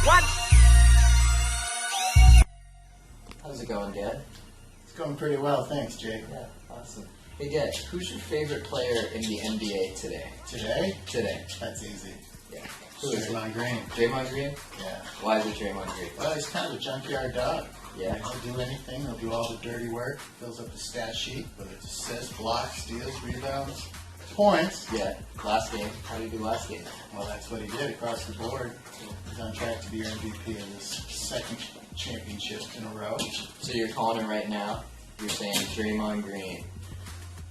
What? How's it going, Dad? It's going pretty well, thanks, Jake. Yeah, awesome. Hey, Dad, who's your favorite player in the NBA today? Today? Today. That's easy. Yeah. Who is it? Draymond Green. Draymond Green? Yeah. Why is it Draymond Green? Well, he's kind of a junkyard dog. Yeah. He'll do anything. He'll do all the dirty work. Fills up the stat sheet, whether it's assists, blocks, steals, rebounds, points. Yeah. Last game. How did he do last game? Well, that's what he did across the board. He's on track to be your MVP of this second championship in a row. So you're calling him right now. You're saying Draymond Green,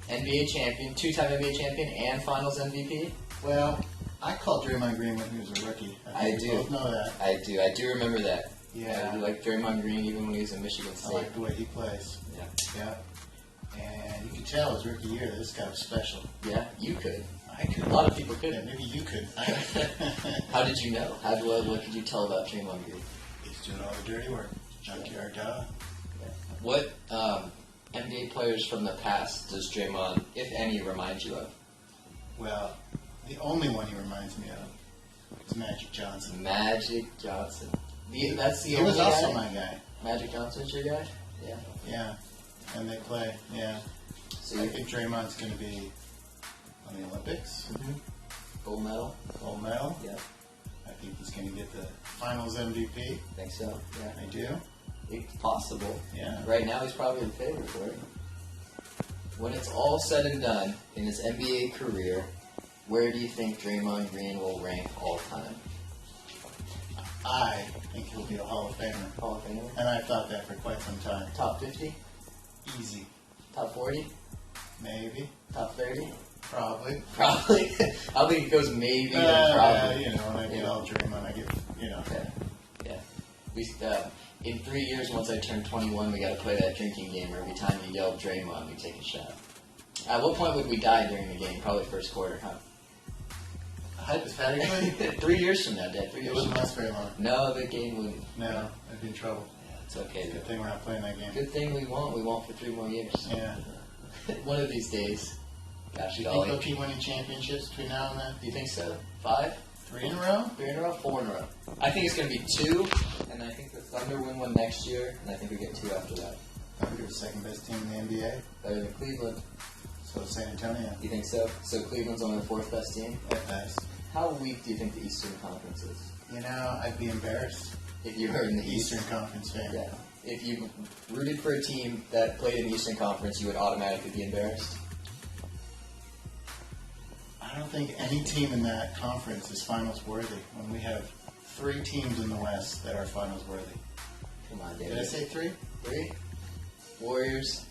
NBA champion, two-time NBA champion, and Finals MVP. Well, I called Draymond Green when he was a rookie. I think we do. both know that. I do remember that. Yeah. You like Draymond Green even when he was in Michigan I State. like the way he plays. Yeah. Yeah. And you could tell his rookie year that this guy was special. Yeah, you could. I could. A lot of people Yeah, couldn't. maybe you could. How did you know? What could you tell about Draymond Green? He's doing all the dirty work. Junkyard dog. What NBA players from the past does Draymond, if any, remind you of? Well, the only one he reminds me of is Magic Johnson. Magic Johnson. That's the He only was also guy? my guy. Magic Johnson's your guy? Yeah. Yeah. And they play. Yeah. So I you think Draymond's going to be on the Olympics. gold medal? Gold medal. Yeah. I think he's going to get the Finals MVP. Think so? Yeah. I do. It's possible. Yeah. Right now, he's probably the favorite for it. When it's all said and done in his NBA career, where do you think Draymond Green will rank all time? I think he'll be a Hall of Famer. Hall of Famer? And I've thought that for quite some time. Top 50? Easy. Top 40? Maybe. Top 30? Probably. Probably. I think it goes maybe and probably. When I get all Draymond, I get, Okay. Yeah. We, in 3 years, once I turn 21, we got to play that drinking game where every time you yell Draymond, we take a shot. At what point would we die during the game? Probably first quarter, huh? Hypothetically, 3 years from now, Dad. 3 it years wouldn't from now. last very long. No, the game wouldn't. No, I'd be in trouble. Yeah, it's okay. Good thing we're not playing that game. Good thing we won't. We won't for 3 more years. Yeah. One of these days. Gosh, Do you think they'll keep winning championships between now and then? Do you think so? 5? 3 in a row? 3 in a row? 4 in a row. I think it's going to be 2, and I think the Thunder win one next year, and I think we get 2 after that. Thunder, the second best team in the NBA. Better than Cleveland. So is San Antonio. You think so? So Cleveland's only the 4th best team? At best. How weak do you think the Eastern Conference is? I'd be embarrassed. If you were in the East? Eastern Conference fan. Yeah. If you rooted for a team that played in the Eastern Conference, you would automatically be embarrassed? I don't think any team in that conference is finals worthy when we have 3 teams in the West that are finals worthy. Come on, Did I David. say 3? 3? Warriors,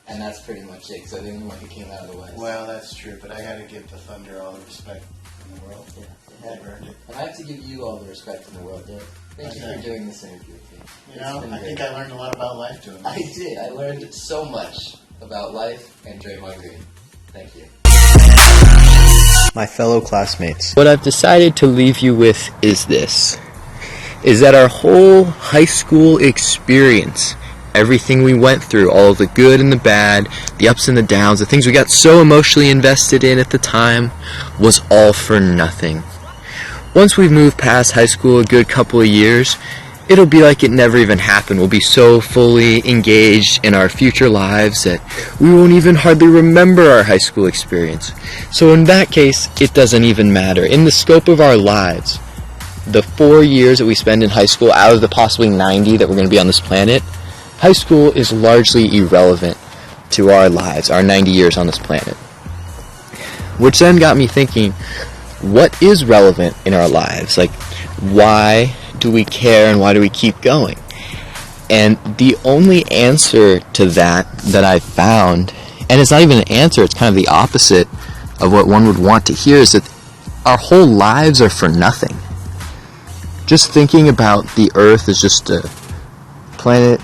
and that's pretty much it, because I didn't want who came out of the West. Well, that's true, but I got to give the Thunder all the respect in the world. Yeah. They've earned it. And I have to give you all the respect in the world, Dave. Thank you Okay. for doing this interview with me. I think I learned a lot about life doing I this. did. I learned so much about life and Draymond Green. Thank you. My fellow classmates, What I've decided to leave you with is this, is that our whole high school experience, everything we went through, all the good and the bad, the ups and the downs, the things we got so emotionally invested in at the time, was all for nothing. Once we've moved past high school a good couple of years, it'll be like it never even happened. We'll be so fully engaged in our future lives that we won't even hardly remember our high school experience. So in that case, it doesn't even matter. In the scope of our lives, the 4 years that we spend in high school out of the possibly 90 that we're going to be on this planet, high school is largely irrelevant to our lives, our 90 years on this planet. Which then got me thinking, what is relevant in our lives? Like, why do we care and why do we keep going? And the only answer to that I found, and it's not even an answer, it's kind of the opposite of what one would want to hear, is that our whole lives are for nothing. Just thinking about the Earth as just a planet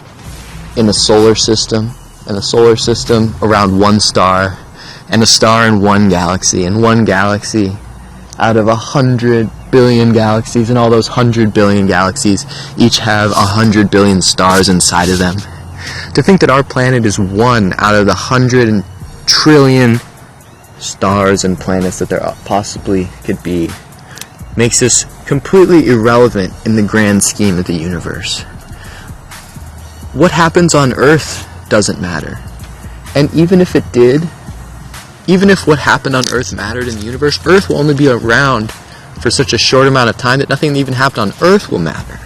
in a solar system, and a solar system around one star, and a star in one galaxy, and one galaxy out of 100 billion galaxies, and all those 100 billion galaxies each have 100 billion stars inside of them. To think that our planet is one out of the 100 trillion stars and planets that there possibly could be makes us completely irrelevant in the grand scheme of the universe. What happens on Earth doesn't matter. And even if it did, even if what happened on Earth mattered in the universe, Earth will only be around for such a short amount of time that nothing that even happened on Earth will matter.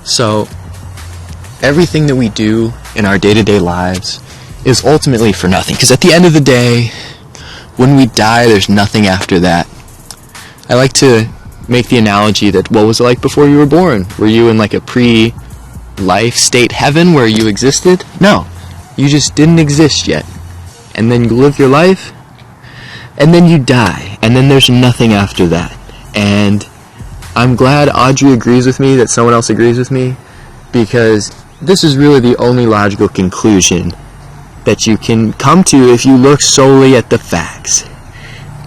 So, everything that we do in our day-to-day lives is ultimately for nothing. Because at the end of the day, when we die, there's nothing after that. I like to make the analogy that, what was it like before you were born? Were you in like a pre-life state heaven where you existed? No. You just didn't exist yet. And then you live your life, and then you die, and then there's nothing after that. And I'm glad Audrey agrees with me, that someone else agrees with me, because this is really the only logical conclusion that you can come to if you look solely at the facts,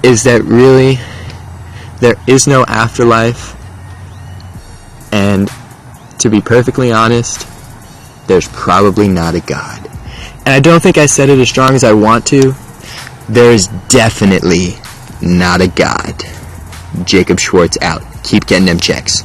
is that really there is no afterlife, and to be perfectly honest, there's probably not a God. And I don't think I said it as strong as I want to. There is definitely not a God. Jacob Schwartz out. Keep getting them checks.